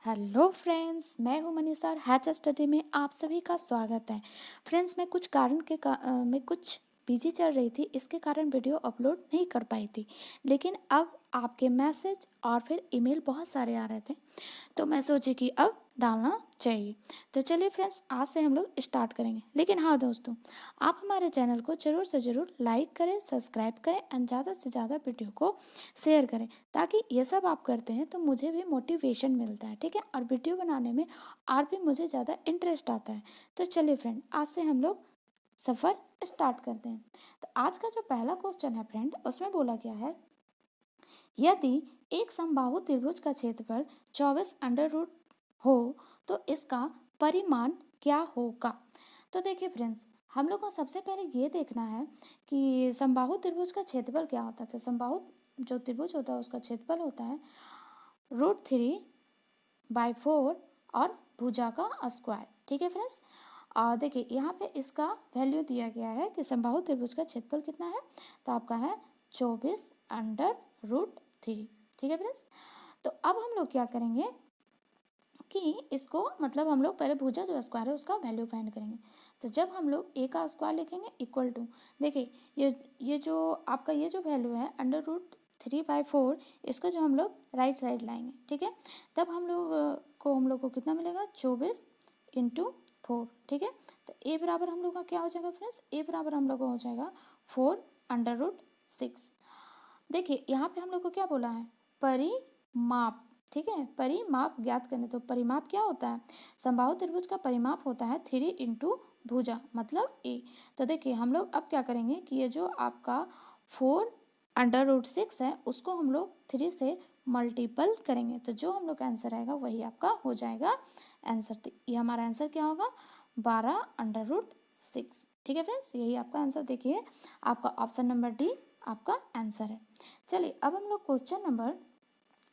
Hello friends, मैं हूं मनीषा और हैच स्टडी में आप सभी का स्वागत है। फ्रेंड्स, मैं कुछ कारण मैं कुछ बिजी चल रही थी, इसके कारण वीडियो अपलोड नहीं कर पाई थी। लेकिन अब आपके मैसेज और फिर ईमेल बहुत सारे आ रहे थे, तो मैं सोची कि अब डालना चाहिए। तो चलिए फ्रेंड्स, आज से हम लोग स्टार्ट करेंगे। लेकिन हाँ दोस्तों, आप हमारे चैनल को ज़रूर से ज़रूर लाइक करें, सब्सक्राइब करें एंड ज़्यादा से ज़्यादा वीडियो को शेयर करें, ताकि ये सब आप करते हैं तो मुझे भी मोटिवेशन मिलता है, ठीक है, और वीडियो बनाने में और भी मुझे ज़्यादा इंटरेस्ट आता है। तो चलिए फ्रेंड, आज से हम लोग सफ़र स्टार्ट करते हैं। तो आज का जो पहला क्वेश्चन है फ्रेंड, उसमें बोला गया है, यदि एक समबाहु त्रिभुज का क्षेत्रफल 24 अंडर रूट हो तो इसका परिमाण क्या होगा। तो देखिए फ्रेंड्स, हम लोग को सबसे पहले ये देखना है कि समबाहु त्रिभुज का क्षेत्रफल क्या होता है। तो समबाहु जो त्रिभुज होता है उसका क्षेत्रफल होता है √3/4 और भुजा का स्क्वायर, ठीक है फ्रेंड्स। और देखिए यहाँ पे इसका वैल्यू दिया गया है कि समबाहु त्रिभुज का क्षेत्रफल कितना है, तो आपका है 24√3, ठीक है फ्रेंड्स। तो अब हम लोग क्या करेंगे कि इसको मतलब हम लोग पहले भुजा जो स्क्वायर है उसका वैल्यू फाइंड करेंगे। तो जब हम लोग ए का स्क्वायर लिखेंगे इक्वल टू, देखिए ये जो आपका ये जो वैल्यू है √3/4, इसको जो हम लोग राइट साइड लाएंगे, ठीक है, तब हम लोग को कितना मिलेगा, 24 × 4, ठीक है। तो ए बराबर हम लोग का क्या हो जाएगा फ्रेंड्स, ए बराबर हम लोग का हो जाएगा 4√6। देखिए यहाँ पे हम लोग को क्या बोला है, परिमाप, ठीक है, परिमाप ज्ञात करने। तो परिमाप क्या होता है, समबाहु त्रिभुज का परिमाप होता है 3 × भुजा मतलब ए। तो देखिए हम लोग अब क्या करेंगे कि ये जो आपका 4√6 है उसको हम लोग 3 से मल्टीपल करेंगे, तो जो हम लोग का आंसर आएगा वही आपका हो जाएगा आंसर। तो ये हमारा आंसर क्या होगा, 12√6, ठीक है फ्रेंड्स, यही आपका आंसर। देखिए आपका ऑप्शन नंबर डी आपका आंसर है। चलिए अब हम लोग क्वेश्चन नंबर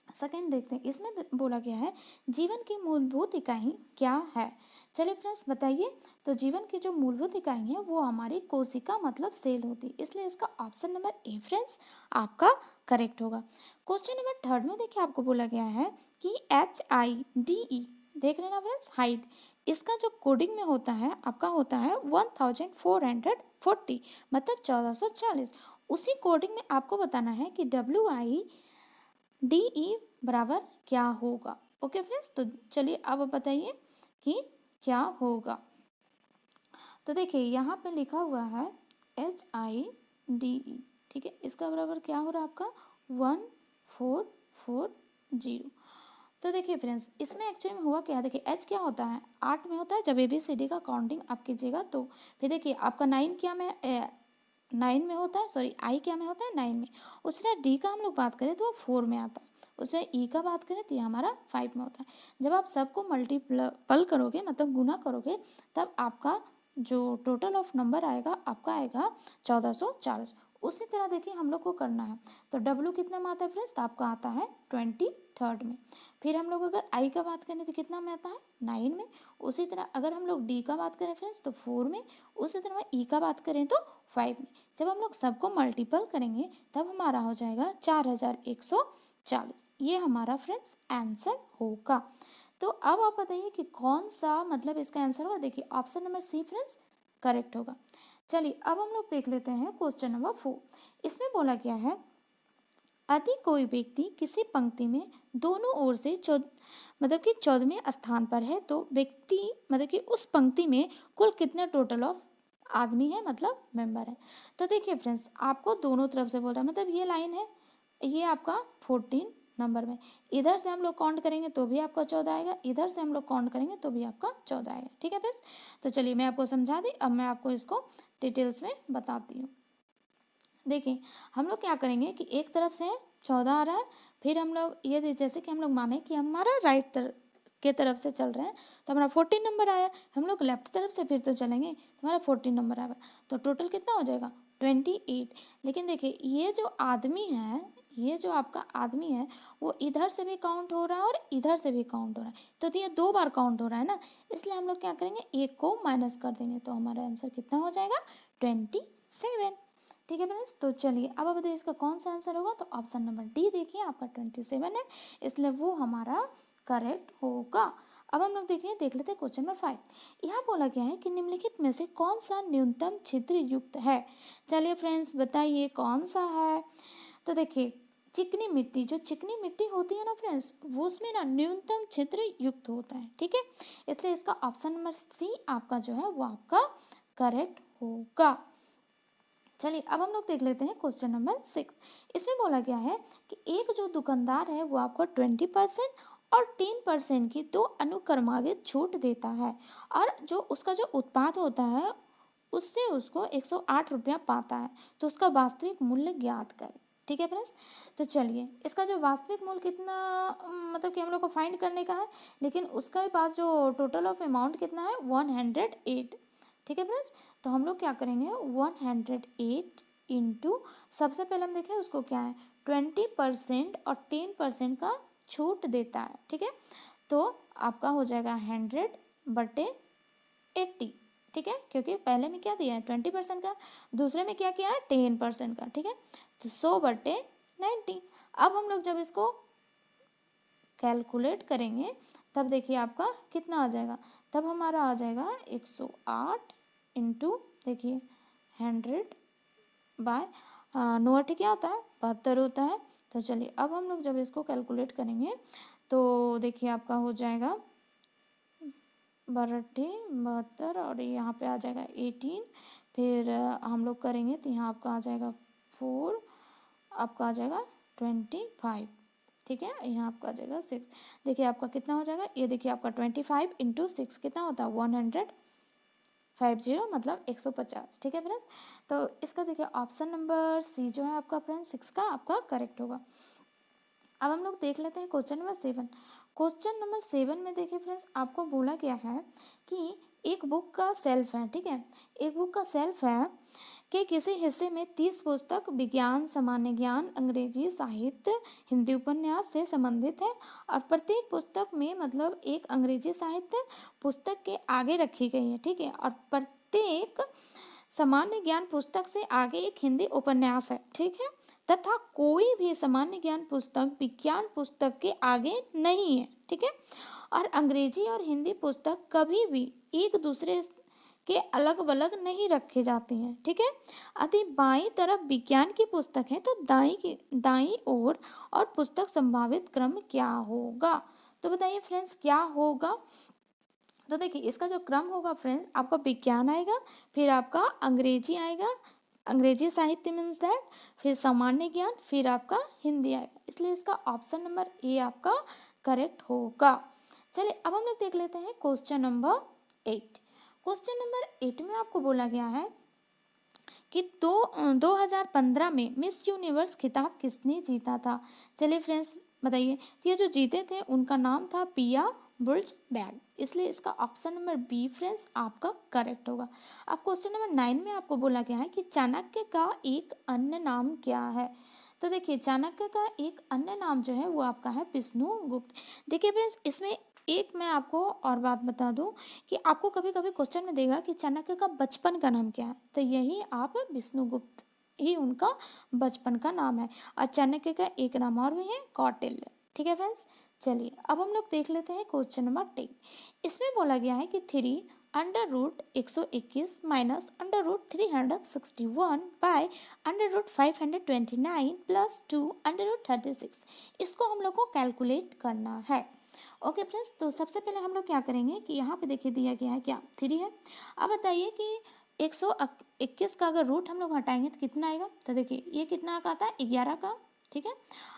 सेकेंड देखते हैं। इसमें बोला गया है, जीवन की मूलभूत इकाई क्या है। चलिए फ्रेंड्स बताइए। तो जीवन की जो मूलभूत इकाई है वो हमारी कोशिका मतलब सेल होती है, इसलिए इसका ऑप्शन नंबर ए फ्रेंड्स आपका करेक्ट होगा। क्वेश्चन नंबर थर्ड में देखिए आपको बोला गया है कि HIDE, देख लेना फ्रेंड्स, हाइट, इसका जो कोडिंग में होता है आपका होता है 1440 मतलब 1440। उसी कोडिंग में आपको बताना है कि WIDE बराबर क्या होगा। ओके फ्रेंड्स, तो चलिए अब बताइए कि क्या होगा। तो देखिए यहाँ पे लिखा हुआ है HIDE, ठीक है, इसका बराबर क्या हो रहा है आपका 1440। तो देखिए फ्रेंड्स, इसमें एक्चुअली में हुआ क्या, देखिए एच क्या होता है, 8 में होता है। जब ABCD का काउंटिंग आप कीजिएगा तो फिर देखिए आपका 9 क्या में 9 में होता है, सॉरी आई क्या में होता है 9 में। उसी तरह डी का हम लोग बात करें तो वो 4 में आता है। उसी तरह ई का बात करें तो ये हमारा 5 में होता है। जब आप सबको मल्टीपल करोगे मतलब गुना करोगे, तब आपका जो टोटल ऑफ नंबर आएगा आपका आएगा 1440। उसी तरह देखिए हम लोग को करना है। तो डब्ल्यू कितना में आता है फ्रेंड्स, तो आपका आता है 23rd में। फिर हम लोग अगर आई का बात करें तो कितना में आता है 9 में। उसी तरह अगर हम लोग डी का बात करें फ्रेंड्स तो 4 में। उसी तरह ई का बात करें तो 5 में। जब हम लोग सबको मल्टीपल करेंगे तब हमारा हो जाएगा 4140। ये हमारा फ्रेंड्स आंसर होगा। तो अब आप बताइए कि कौन सा मतलब इसका आंसर होगा। देखिए option number C friends correct होगा। चलिए अब हम लोग देख लेते हैं क्वेश्चन नंबर 4। इसमें बोला गया है, यदि कोई व्यक्ति किसी पंक्ति में दोनों ओर से मतलब कि 14वें स्थान पर है तो व्यक्ति मतलब कि उस पंक्ति में कुल कितने टोटल ऑफ आदमी है मतलब मेंबर है। तो देखिए फ्रेंड्स, आपको दोनों तरफ से बोल रहा है, मतलब ये लाइन है, ये आपका 14 नंबर में, इधर से हम लोग काउंट करेंगे तो भी आपका 14 आएगा, इधर से हम लोग काउंट करेंगे तो भी आपका 14 आएगा, ठीक है फ्रेंड्स। तो चलिए मैं आपको समझा दी, अब मैं आपको इसको डिटेल्स में बताती हूँ। देखिए हम लोग क्या करेंगे कि एक तरफ से 14 आ रहा है, फिर हम लोग ये जैसे कि हम लोग माने कि हमारा के तरफ से चल रहे हैं तो हमारा 14 नंबर आया। हम लोग लेफ्ट तरफ से फिर तो चलेंगे तो हमारा 14 नंबर आया, तो टोटल कितना हो जाएगा 28। लेकिन देखिए ये जो आदमी है, ये जो आपका आदमी है वो इधर से भी काउंट हो रहा है और इधर से भी काउंट हो रहा है, तो ये 2 बार काउंट हो रहा है ना, इसलिए हम लोग क्या करेंगे एक को माइनस कर देंगे, तो हमारा आंसर कितना हो जाएगा 27, ठीक है फ्रेंड्स। तो चलिए अब बताइए इसका कौन सा आंसर होगा। तो ऑप्शन नंबर डी देखिए आपका 27 है, इसलिए वो हमारा करेक्ट होगा। अब हम लोग देख लेते हैं क्वेश्चन नंबर 5। यहाँ बोला गया है कि निम्नलिखित में से कौन सा न्यूनतम छिद्र युक्त है। चलिए फ्रेंड्स बताइए कौन सा है। तो देखिए चिकनी मिट्टी, जो चिकनी मिट्टी होती है ना फ्रेंड्स, वो उसमें ना न्यूनतम छिद्र युक्त होता है, ठीक है। इसलिए इसका ऑप्शन नंबर सी आपका जो है वो आपका करेक्ट होगा। चलिए अब हम लोग देख लेते हैं क्वेश्चन नंबर 6। इसमें बोला गया है कि एक जो दुकानदार है वो आपको 20% और 10% की दो अनुक्रमांकित छूट देता है, और जो उसका जो उत्पाद होता है उससे उसको 108 रुपया पाता है, तो उसका वास्तविक मूल्य ज्ञात करें। ठीक है फ्रेंड्स, तो चलिए इसका जो वास्तविक मूल्य कितना मतलब कि हम लोग को फाइंड करने का है, लेकिन उसका पास जो टोटल ऑफ अमाउंट कितना है 108। ठीक है फ्रेंड्स, तो हम लोग क्या करेंगे 108 इंटू, सबसे पहले हम देखें उसको क्या है 20% और 10% का छूट देता है। ठीक है, तो आपका हो जाएगा 100/80। ठीक है, क्योंकि पहले में क्या दिया है 20% का, दूसरे में क्या किया है 10% का। ठीक है, तो 100/90। अब हम लोग जब इसको कैलकुलेट करेंगे तब देखिए आपका कितना आ जाएगा, तब हमारा आ जाएगा 108 इंटू देखिए 100/9 क्या होता है 72 होता है। तो चलिए अब हम लोग जब इसको कैलकुलेट करेंगे तो देखिए आपका हो जाएगा 72 और यहाँ पे आ जाएगा 18, फिर हम लोग करेंगे तो यहाँ आपका आ जाएगा 4, आपका आ जाएगा 25। ठीक है, यहाँ आपका आ जाएगा 6। देखिए आपका कितना हो जाएगा, ये देखिए आपका 25 इंटू 6 कितना होता है 150 मतलब 150। ठीक है फ्रेंड्स, तो इसका देखिए ऑप्शन नंबर सी जो है आपका फ्रेंड्स 6 का आपका करेक्ट होगा। अब हम लोग देख लेते हैं क्वेश्चन नंबर 7। क्वेश्चन नंबर 7 में देखिए फ्रेंड्स आपको बोला गया है कि एक बुक का सेल्फ है। ठीक है, एक बुक का सेल्फ है कि किसी हिस्से में 30 पुस्तक विज्ञान, सामान्य ज्ञान, अंग्रेजी साहित्य, हिंदी उपन्यास से संबंधित है, और प्रत्येक पुस्तक में मतलब एक अंग्रेजी साहित्य पुस्तक के आगे रखी गई है। ठीक है, और प्रत्येक सामान्य ज्ञान पुस्तक से आगे एक हिंदी उपन्यास है। ठीक है, तथा कोई भी सामान्य ज्ञान पुस्तक विज्ञान पुस्तक के आगे नहीं है। ठीक है, और अंग्रेजी और हिंदी पुस्तक कभी भी एक दूसरे के अलग अलग नहीं रखे जाते हैं। ठीक है, अति बाईं तरफ विज्ञान की पुस्तक है तो दाईं ओर और पुस्तक संभावित क्रम क्या होगा। तो बताइए फ्रेंड्स क्या होगा। तो देखिए इसका जो क्रम होगा फ्रेंड्स आपका विज्ञान आएगा, फिर आपका अंग्रेजी आएगा, अंग्रेजी साहित्य मीन्स दैट, फिर सामान्य ज्ञान, फिर आपका हिंदी आएगा। इसलिए इसका ऑप्शन नंबर ए आपका करेक्ट होगा। चलिए अब हम लोग देख लेते हैं क्वेश्चन नंबर 8। क्वेश्चन नंबर 8 में आपको बोला गया है कि 2015 में मिस यूनिवर्स खिताब किसने जीता था। चलिए फ्रेंड्स बताइए, ये जो जीते थे उनका नाम था पिया बुल्जबैक, इसलिए इसका ऑप्शन नंबर बी फ्रेंड्स आपका करेक्ट होगा। अब क्वेश्चन नंबर 9 में आपको बोला गया है कि चाणक्य का एक अन्य नाम क्या है। तो देखिए चाणक्य का एक अन्य नाम जो है वो आपका है विष्णुगुप्त। देखिए फ्रेंड्स इसमें एक मैं आपको और बात बता दूं कि आपको कभी कभी क्वेश्चन में देगा कि चाणक्य का बचपन का नाम क्या है, तो यही आप विष्णुगुप्त ही उनका बचपन का नाम है, और चाणक्य का एक नाम और भी है कौटिल्य। ठीक है फ्रेंड्स, चलिए अब हम लोग देख लेते हैं क्वेश्चन नंबर 10। इसमें बोला गया है कि 3√121 माइनस √361 बाय √529 प्लस 2√36, इसको हम लोग को कैलकुलेट करना है। ओके फ्रेंड्स, तो सबसे पहले हम लोग क्या करेंगे कि यहाँ पे देखिए दिया गया है क्या 3 है। अब बताइए कि 121 का अगर रूट हम लोग हटाएंगे तो कितना आएगा, तो देखिए ये कितना का आता है 11 का। ठीक है,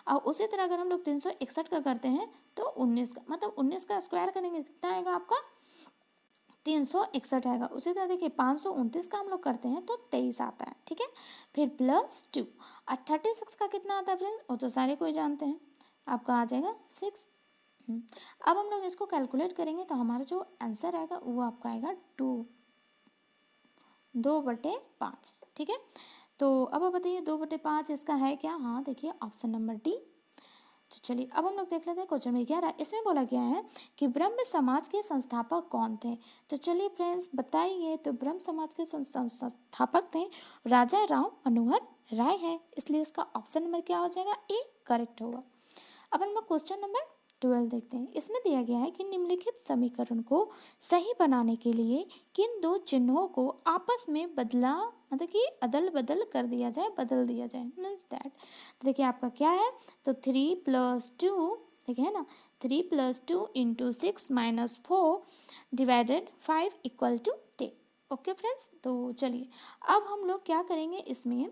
और उसी तरह अगर हम लोग 361 का करते हैं तो 19 का, मतलब 19 का स्क्वायर करेंगे कितना आएगा आपका 361 आएगा। उसी तरह देखिए 529 का हम लोग करते हैं तो 23 आता है। ठीक है, फिर प्लस 2 और 36 का कितना आता है फ्रेंड्स, वो तो सारे कोई जानते हैं, आपका आ जाएगा 6। अब हम लोग इसको कैलकुलेट करेंगे तो हमारा जो आंसर आएगा वो आपका आएगा 2/5। ठीक है, तो अब आप बताइए 2/5 इसका है क्या। हाँ देखिए ऑप्शन नंबर डी। तो चलिए अब हम लोग देख लेते हैं क्वेश्चन में 11। इसमें बोला गया है कि ब्रह्म समाज के संस्थापक कौन थे। तो चलिए फ्रेंड्स बताइए, तो ब्रह्म समाज के संस्थापक थे राजा राम मनोहर राय है, इसलिए इसका ऑप्शन नंबर क्या हो जाएगा ए करेक्ट होगा। अब हम लोग क्वेश्चन नंबर 12 देखते हैं। इसमें दिया गया है कि निम्नलिखित समीकरण को सही बनाने के लिए किन दो चिन्हों को आपस में बदला, मतलब कि अदल बदल कर दिया जाए, बदल दिया जाए, मीन्स दैट। देखिए आपका क्या है, तो 3+2, देखिए है ना, 3+2 into 6-4 divided 5 equal to 10। Okay friends, तो चलिए अब हम लोग क्या करेंगे इसमें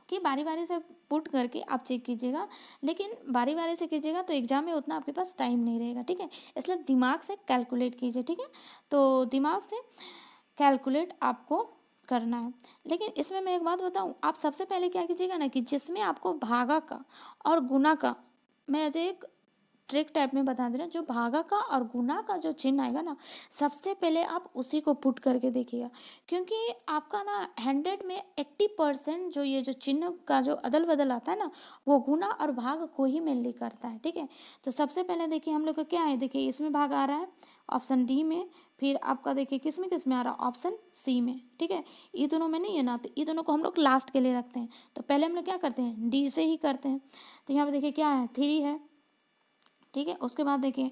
कि बारी बारी से पुट करके आप चेक कीजिएगा, लेकिन बारी बारी से कीजिएगा तो एग्जाम में उतना आपके पास टाइम नहीं रहेगा, ठीक है। इसलिए दिमाग से कैलकुलेट कीजिए, ठीक है। तो दिमाग से कैलकुलेट आपको करना है। लेकिन इसमें मैं एक बात बताऊं, आप सबसे पहले क्या कीजिएगा ना कि जिसमें आपको भागा का और गुना का, मैं एज एक ट्रिक टाइप में बता दे रहे हैं, जो भागा का और गुना का जो चिन्ह आएगा ना, सबसे पहले आप उसी को पुट करके देखिएगा, क्योंकि आपका ना 100 में 80% जो ये जो चिन्ह का जो अदल बदल आता है ना, वो गुना और भाग को ही मेनली करता है, ठीक है। तो सबसे पहले देखिए हम लोग का क्या है, देखिए इसमें भाग आ रहा है ऑप्शन डी में, फिर आपका देखिए किस में आ रहा है, ऑप्शन सी में, ठीक है। ये दोनों में नहीं है ना, तो ये दोनों को हम लोग लास्ट के लिए रखते हैं। तो पहले हम लोग क्या करते हैं, डी से ही करते हैं। तो यहाँ पे देखिए क्या है, 3 है, ठीक है। उसके बाद देखिए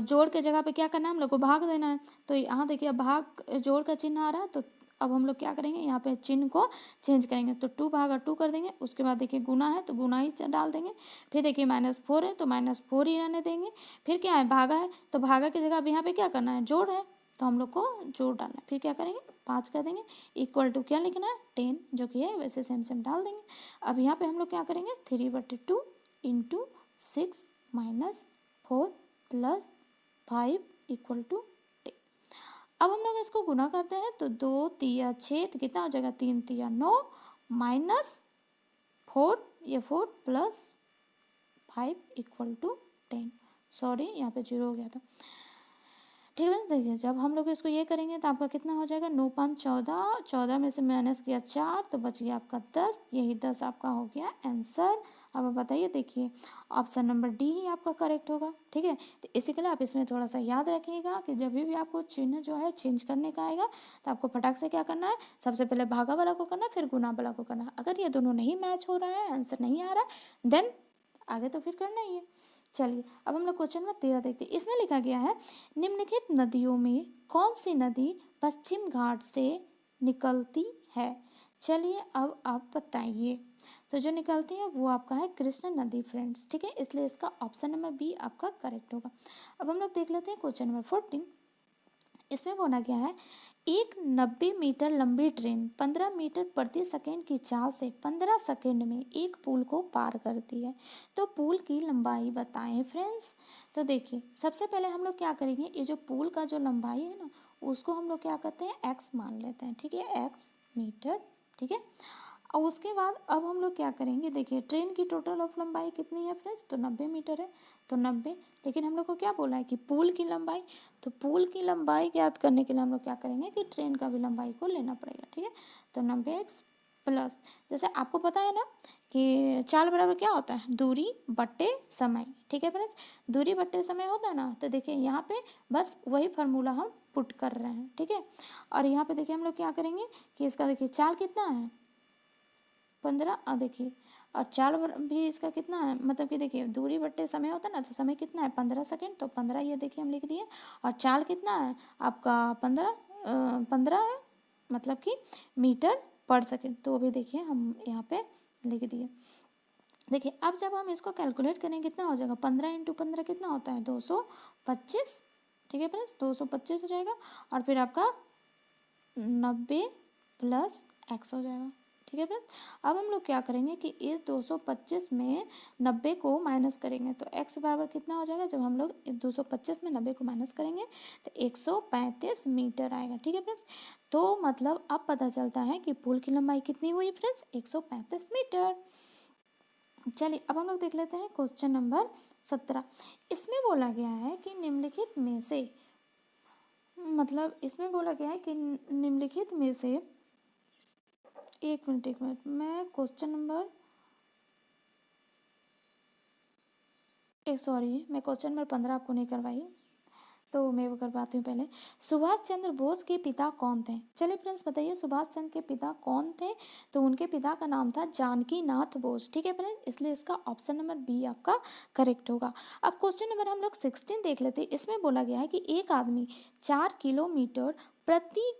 जोड़ के जगह पे क्या करना है, हम लोग को भाग देना है। तो यहाँ देखिए अब भाग जोड़ का चिन्ह आ रहा है, तो अब हम लोग क्या करेंगे, यहाँ पे चिन्ह को चेंज करेंगे, तो 2/2 कर देंगे। उसके बाद देखिए गुना है तो गुना ही डाल देंगे। फिर देखिए -4 है तो -4 ही रहने देंगे। फिर क्या है, भागा है तो भागा की जगह अब यहाँ पे क्या करना है, जोड़ है तो हम लोग को जोड़ डालना है। फिर क्या करेंगे, 5 कर देंगे, इक्वल टू क्या लिखना है, 10, जो कि है वैसे सेम डाल देंगे। अब यहाँ पे हम लोग क्या करेंगे, 3/2 इंटू 6 -4 + 5 इक्वल टू 10। अब हम लोग इसको गुना करते हैं तो 2 तिया 6, तो कितना हो जाएगा, 3 तिया 9 -4, ये 4 + 5 इक्वल टू 10। सॉरी यहाँ पे 0 हो गया था, ठीक है। देखिए जब हम लोग इसको ये करेंगे तो आपका कितना हो जाएगा, 9 5 14, 14 में से माइनस किया 4 तो बच गया आपका 10, यही 10 आपका हो गया आंसर। अब आप बताइए, देखिए ऑप्शन नंबर डी ही आपका करेक्ट होगा, ठीक है। तो इसी के लिए आप इसमें थोड़ा सा याद रखिएगा कि जब भी आपको चिन्ह जो है चेंज करने का आएगा तो आपको फटाक से क्या करना है, सबसे पहले भागा वाला को करना है, फिर गुना वाला को करना है। अगर ये दोनों नहीं मैच हो रहा है, आंसर नहीं आ रहा है, देन आगे तो फिर करना ही है। चलिए अब हम लोग क्वेश्चन नंबर 13 देखते हैं। इसमें लिखा गया है, निम्नलिखित नदियों में कौन सी नदी पश्चिम घाट से निकलती है। चलिए अब आप बताइए, तो जो निकलती है वो आपका है कृष्ण नदी फ्रेंड्स, ठीक है। इसलिए इसका ऑप्शन नंबर बी आपका करेक्ट होगा। अब हम लोग देख लेते हैं क्वेश्चन नंबर 14। इसमें बोला गया है, एक 90 मीटर लंबी ट्रेन 15 मीटर प्रति सेकंड की चाल से 15 सेकंड में एक पुल को पार करती है, तो पुल की लंबाई बताएं फ्रेंड्स। तो देखिए सबसे पहले हम लोग क्या करेंगे, ये जो पुल का जो लंबाई है ना, उसको हम लोग क्या करते हैं, एक्स मान लेते हैं, ठीक है, एक्स मीटर, ठीक है। और उसके बाद अब हम लोग क्या करेंगे, देखिए ट्रेन की टोटल ऑफ लंबाई कितनी है फ्रेंड्स, तो 90 मीटर है, तो 90। लेकिन हम लोग को क्या बोला है कि पुल की लंबाई, तो पुल की लंबाई ज्ञात करने के लिए हम लोग क्या करेंगे कि ट्रेन का भी लंबाई को लेना पड़ेगा, ठीक है। तो 90x प्लस, जैसे आपको पता है ना कि चाल बराबर क्या होता है, दूरी बट्टे समय, ठीक है फ्रेंड्स। दूरी बट्टे समय होता है ना, तो देखिए यहाँ पे बस वही फार्मूला हम पुट कर रहे हैं, ठीक है। और यहाँ पे देखिए हम लोग क्या करेंगे कि इसका देखिए चाल कितना है, 15, और देखिए और चाल भी इसका कितना है, मतलब कि देखिए दूरी बट्टे समय होता है ना, तो समय कितना है 15 सेकेंड, तो 15 ये देखिए हम लिख दिए। और चाल कितना है आपका 15 है, मतलब कि मीटर पर सेकेंड, तो वो भी देखिए हम यहाँ पे लिख दिए। देखिए अब जब हम इसको कैलकुलेट करें कितना हो जाएगा, 15 × 15 कितना होता है, 225, ठीक है फ्रेंड्स, 225 हो जाएगा। और फिर आपका 90 + x हो जाएगा, ठीक है फ्रेंड्स। अब हम लोग क्या करेंगे कि इस 225 में 90 को माइनस करेंगे, तो x बराबर कितना हो जाएगा, जब हम लोग इस 225 में 90 को माइनस करेंगे तो 135 मीटर आएगा, ठीक है फ्रेंड्स। तो मतलब अब पता चलता है कि पुल की लंबाई कितनी हुई फ्रेंड्स, 135 मीटर। चलिए अब हम लोग देख लेते हैं क्वेश्चन नंबर 17। इसमें बोला गया है कि निम्नलिखित में से, मतलब इसमें बोला गया है कि निम्नलिखित में से, एक मिनट मैं क्वेश्चन नंबर मैं क्वेश्चन नंबर 15 आपको नहीं करवाई, तो मैं वो करवाती हूँ पहले। सुभाष चंद्र बोस के पिता कौन थे? चलिए फ्रेंड्स बताइए सुभाष चंद्र के पिता कौन थे? तो उनके पिता का नाम था जानकी नाथ बोस। ठीक है फ्रेंड्स, इसलिए इसका ऑप्शन नंबर बी आपका करेक्ट होगा। अब क्वेश्चन नंबर हम लोग 16 देख लेते हैं। इसमें बोला गया है कि एक आदमी 4 किलोमीटर प्रति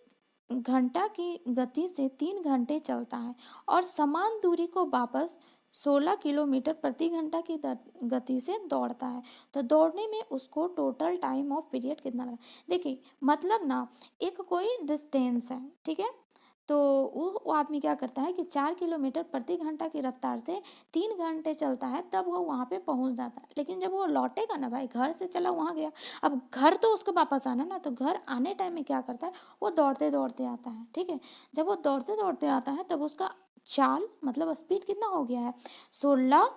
घंटा की गति से 3 घंटे चलता है और समान दूरी को वापस 16 किलोमीटर प्रति घंटा की गति से दौड़ता है, तो दौड़ने में उसको टोटल टाइम ऑफ पीरियड कितना लगा? देखिए मतलब ना, एक कोई डिस्टेंस है, ठीक है, तो वो आदमी क्या करता है कि 4 किलोमीटर प्रति घंटा की रफ्तार से 3 घंटे चलता है, तब वो वहाँ पे पहुँच जाता है। लेकिन जब वो लौटेगा ना भाई, घर से चला वहाँ गया, अब घर तो उसको वापस आना ना, तो घर आने टाइम में क्या करता है, वो दौड़ते दौड़ते आता है। ठीक है, जब वो दौड़ते दौड़ते आता है तब उसका चाल मतलब स्पीड कितना हो गया है, 16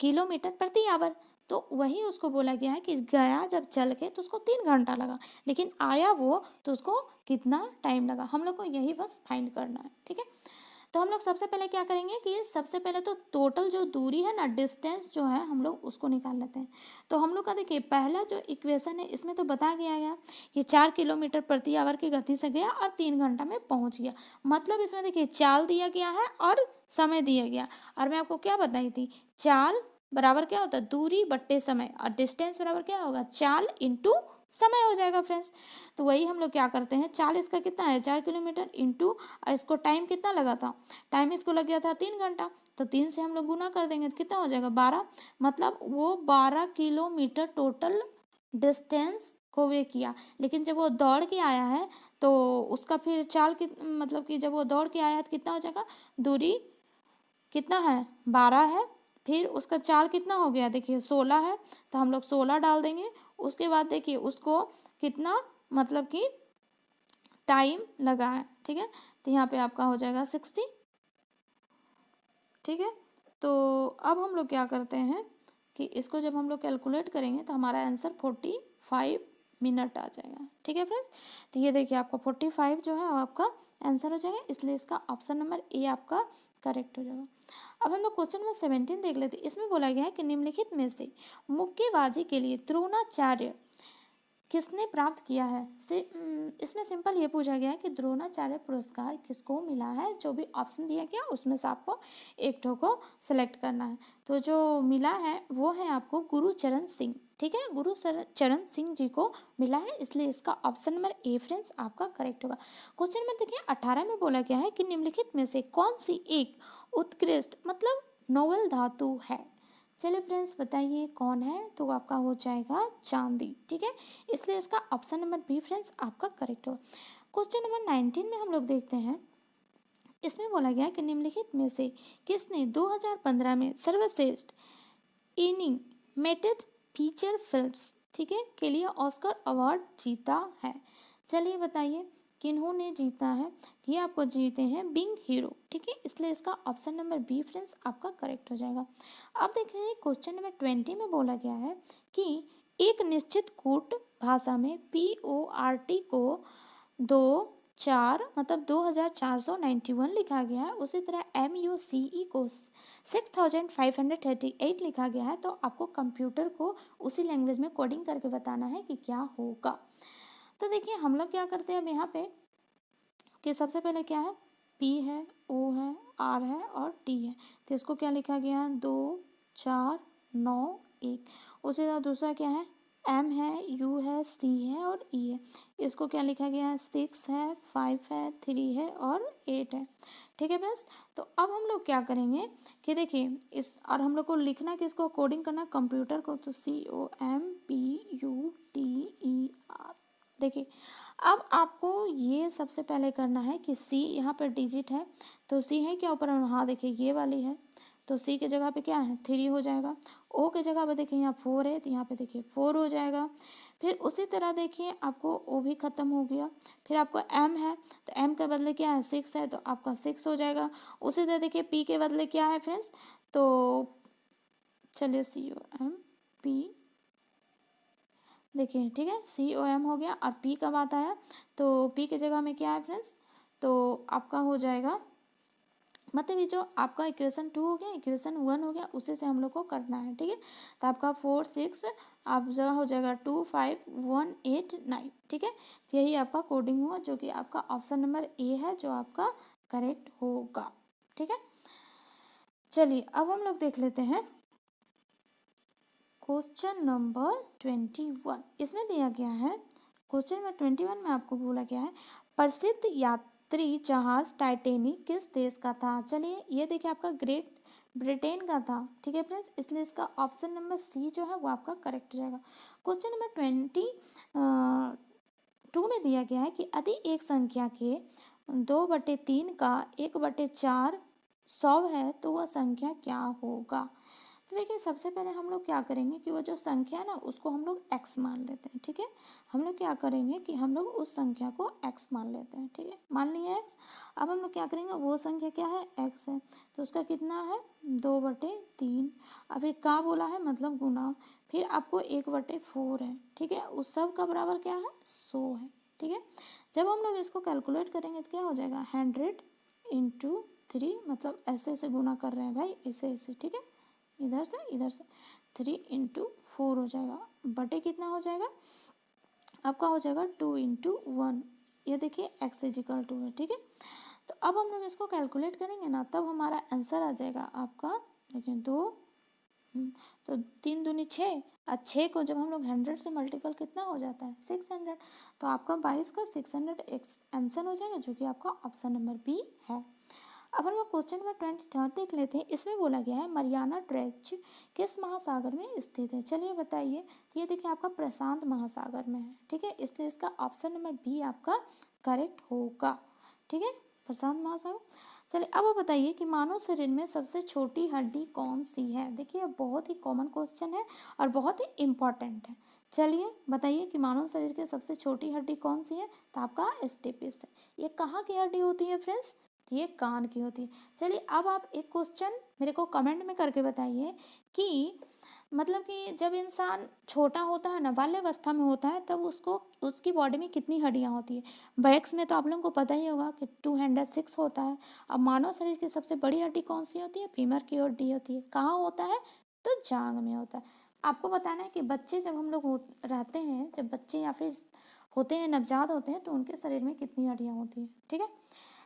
किलोमीटर प्रति आवर। तो वही उसको बोला गया है कि गया जब चल के तो उसको 3 घंटा लगा, लेकिन आया वो तो उसको कितना टाइम लगा, हम लोग को यही बस फाइंड करना है। ठीक है, तो हम लोग सबसे पहले क्या करेंगे कि सबसे पहले तो टोटल जो दूरी है ना, डिस्टेंस जो है, हम लोग उसको निकाल लेते हैं। तो हम लोग का देखिए पहला जो इक्वेशन है इसमें तो बता गया गया कि 4 किलोमीटर प्रति आवर की गति से गया और 3 घंटा में पहुंच गया। मतलब इसमें देखिए चाल दिया गया है और समय दिया गया, और मैं आपको क्या बताई थी, चाल बराबर क्या होता है, दूरी बट्टे समय, और डिस्टेंस बराबर क्या होगा, चाल इंटू समय हो जाएगा फ्रेंड्स। तो वही हम लोग क्या करते हैं, चाल इसका कितना है 4 किलोमीटर इंटू, और इसको टाइम कितना लगा था, टाइम इसको लग गया था 3 घंटा, तो 3 से हम लोग गुना कर देंगे तो कितना हो जाएगा 12, मतलब वो 12 किलोमीटर टोटल डिस्टेंस को वे किया। लेकिन जब वो दौड़ के आया है तो उसका फिर चाल मतलब कि जब वो दौड़ के आया है तो कितना हो जाएगा, दूरी कितना है 12 है, फिर उसका चाल कितना हो गया देखिए 16 है, तो हम लोग 16 डाल देंगे। उसके बाद देखिए उसको कितना मतलब कि टाइम लगा है। ठीक है, तो यहाँ पे आपका हो जाएगा 60। ठीक है, तो अब हम लोग क्या करते हैं कि इसको जब हम लोग कैलकुलेट करेंगे तो हमारा आंसर 45 मिनट आ जाएगा। ठीक है फ्रेंड्स, तो ये देखिए आपका 45 जो है आपका आंसर हो जाएगा, इसलिए इसका ऑप्शन नंबर ए आपका करेक्ट हो जाएगा। अब हम लोग क्वेश्चन नंबर 17 देख लेते हैं। इसमें बोला गया है कि निम्नलिखित में से मुक्केबाजी के लिए द्रोणाचार्य किसने प्राप्त किया है? इसमें सिंपल ये पूछा गया है कि द्रोणाचार्य पुरस्कार किसको मिला है। जो भी ऑप्शन दिया गया उसमें से आपको एक ठो को सिलेक्ट करना है। तो जो मिला है वो है आपको गुरुचरण सिंह। ठीक है, गुरुचरण सिंह जी को मिला है, इसलिए इसका ऑप्शन नंबर ए फ्रेंड्स आपका करेक्ट होगा। क्वेश्चन नंबर देखिए 18 में बोला गया है कि निम्नलिखित में से कौन सी एक उत्कृष्ट मतलब नोबल धातु है। चलिए फ्रेंड्स बताइए कौन है, तो आपका हो जाएगा चांदी। ठीक है, इसलिए इसका ऑप्शन नंबर बी फ्रेंड्स आपका करेक्ट होगा। क्वेश्चन नंबर 19 में हम लोग देखते हैं। इसमें बोला गया कि निम्नलिखित में से किसने 2015 में सर्वश्रेष्ठ एनिमेटेड फीचर फिल्म्स, ठीक है, के लिए ऑस्कर अवार्ड जीता है। चलिए बताइए किन्होंने जीता है। ये आपको जीते हैं बिग हीरो। ठीक है, इसलिए इसका ऑप्शन नंबर बी फ्रेंड्स आपका करेक्ट हो जाएगा। अब देख रहे हैं क्वेश्चन नंबर 20 में बोला गया है कि एक निश्चित कूट भाषा में PORT को 2491 लिखा गया है, उसी तरह MUCE को 6538 लिखा गया है। तो आपको कंप्यूटर को उसी लैंग्वेज में कोडिंग करके बताना है कि क्या होगा। तो देखिए हम लोग क्या करते हैं अब यहाँ पे कि सबसे पहले क्या है, P है, O है, R है और T है। तो इसको क्या लिखा गया है 2491। उसी तरह दूसरा क्या है, M है, U है, C है और E है। इसको क्या लिखा गया है 6 है, 5 है, 3 है और 8 है। ठीक है फ्रेंड्स, तो अब हम लोग क्या करेंगे कि देखिए इस, और हम लोग को लिखना कि इसको कोडिंग करना कंप्यूटर को, तो COMPUTER। देखिए अब आपको ये सबसे पहले करना है कि C यहाँ पर डिजिट है, तो C है क्या ऊपर, हाँ देखिए ये वाली है, तो C के जगह पे क्या है 3 हो जाएगा। O के जगह पे देखिए यहाँ 4 है, तो यहाँ पे देखिए 4 हो जाएगा। फिर उसी तरह देखिए आपको O भी ख़त्म हो गया। फिर आपको M है, तो M के बदले क्या है 6 है, तो आपका 6 हो जाएगा। उसी तरह देखिए P के बदले क्या है फ्रेंड्स, तो चलिए COMP देखिए, ठीक है COM हो गया। और P कब आता है, तो P के जगह में क्या है फ्रेंड्स, तो आपका हो जाएगा मतलब ये जो आपका इक्वेशन 2 हो गया, इक्वेशन 1 हो गया, उसी से हम लोग को करना है। ठीक है, तो आपका 4 6 आप जगह हो जाएगा 2 5 1 8 9। ठीक है, तो यही आपका कोडिंग हुआ, जो कि आपका ऑप्शन नंबर ए है जो आपका करेक्ट होगा। ठीक है, चलिए अब हम लोग देख लेते हैं क्वेश्चन नंबर 21। इसमें दिया गया है, क्वेश्चन नंबर 21 में आपको बोला गया है प्रसिद्ध यात्री जहाज टाइटेनिक किस देश का था। चलिए ये देखिए आपका ग्रेट ब्रिटेन का था। ठीक है फ्रेंड्स, इसलिए इसका ऑप्शन नंबर सी जो है वो आपका करेक्ट हो जाएगा। क्वेश्चन नंबर 22 में दिया गया है कि यदि एक संख्या के 2/3 का 1/4 100 है तो वह संख्या क्या होगा। तो देखिए सबसे पहले हम लोग क्या करेंगे कि वो जो संख्या है ना उसको हम लोग x मान लेते हैं। ठीक है, हम लोग क्या करेंगे कि हम लोग उस संख्या को x मान लेते हैं। ठीक है, मान लिया x। अब हम लोग क्या करेंगे, वो संख्या क्या है, x है, तो उसका कितना है 2/3। अब फिर का बोला है मतलब गुना, फिर आपको 1/4 है। ठीक है, उस सब का बराबर क्या है 100 है। ठीक है, जब हम लोग इसको कैलकुलेट करेंगे तो क्या हो जाएगा 100 इंटू 3, मतलब ऐसे ऐसे गुना कर रहे हैं भाई, ऐसे ऐसे। ठीक है, इधर से 3 इंटू 4 हो जाएगा, बटे कितना हो जाएगा आपका हो जाएगा 2 इंटू 1। ये देखिए x इजिकल 2 है। ठीक है, तो अब हम लोग इसको कैलकुलेट करेंगे ना, तब हमारा आंसर आ जाएगा आपका, देखिए 2 तो 3 दूनी 6, और 6 को जब हम लोग 100 से मल्टीपल कितना हो जाता है 600, तो आपका 22 का 600 आंसर हो जाएगा, जो कि आपका ऑप्शन नंबर बी है। अब हम लोग क्वेश्चन नंबर 23 देख लेते हैं। इसमें बोला गया है मरियाना ट्रेंच किस महासागर में स्थित है। चलिए बताइए, तो ये देखिए आपका प्रशांत महासागर में है। ठीक है, इसलिए इसका ऑप्शन नंबर बी आपका करेक्ट होगा। ठीक है, प्रशांत महासागर। चलिए अब आप बताइए कि मानव शरीर में सबसे छोटी हड्डी कौन सी है। देखिए बहुत ही कॉमन क्वेश्चन है और बहुत ही इम्पॉर्टेंट है। चलिए बताइए कि मानव शरीर की सबसे छोटी हड्डी कौन सी है, तो आपका स्टेपिस है। ये कहाँ की हड्डी होती है फ्रेंड्स, ये कान की होती है। चलिए अब आप एक क्वेश्चन मेरे को कमेंट में करके बताइए कि मतलब कि जब इंसान छोटा होता है ना, बाल्यावस्था में होता है, तब उसको उसकी बॉडी में कितनी हड्डियां होती है। बैक्स में तो आप लोगों को पता ही होगा कि 206 होता है। अब मानव शरीर की सबसे बड़ी हड्डी कौन सी होती है, फीमर की हड्डी होती है। कहाँ होता है, तो जांग में होता है। आपको बताना है कि बच्चे जब हम लोग रहते हैं, जब बच्चे या फिर होते हैं, नवजात होते हैं, तो उनके शरीर में कितनी हड्डियां होती हैं। ठीक है,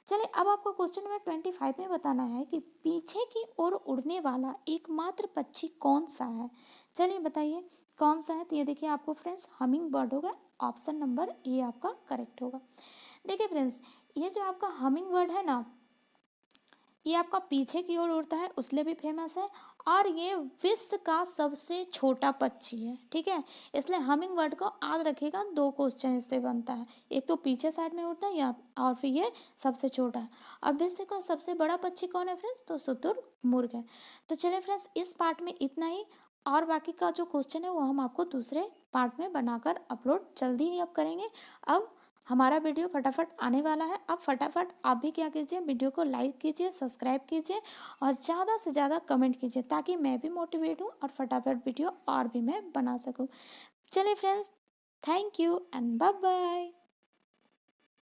चलिए अब आपको क्वेश्चन नंबर 25 में बताना है कि पीछे की ओर उड़ने वाला एकमात्र पक्षी कौन सा है। चलिए बताइए कौन सा है, तो ये देखिए आपको फ्रेंड्स हमिंग बर्ड होगा, ऑप्शन नंबर ए आपका करेक्ट होगा। देखिए फ्रेंड्स, ये जो आपका हमिंग बर्ड है ना, ये आपका पीछे की ओर उड़ता है, उसलिए भी फेमस है, और ये विश्व का सबसे छोटा पक्षी है। ठीक है, इसलिए हमिंग बर्ड को याद रखिएगा, 2 क्वेश्चन इससे बनता है, एक तो पीछे साइड में उड़ता है या और फिर ये सबसे छोटा है। और विश्व का सबसे बड़ा पक्षी कौन है फ्रेंड्स, तो शुतुरमुर्ग है। तो चलिए फ्रेंड्स, इस पार्ट में इतना ही, और बाकी का जो क्वेश्चन है वो हम आपको दूसरे पार्ट में बनाकर अपलोड जल्दी ही अब करेंगे। अब हमारा वीडियो फटाफट आने वाला है। अब फटाफट आप भी क्या कीजिए, वीडियो को लाइक कीजिए, सब्सक्राइब कीजिए और ज़्यादा से ज़्यादा कमेंट कीजिए, ताकि मैं भी मोटिवेट हूँ और फटाफट वीडियो और भी मैं बना सकूँ। चलिए friends, thank you and bye bye.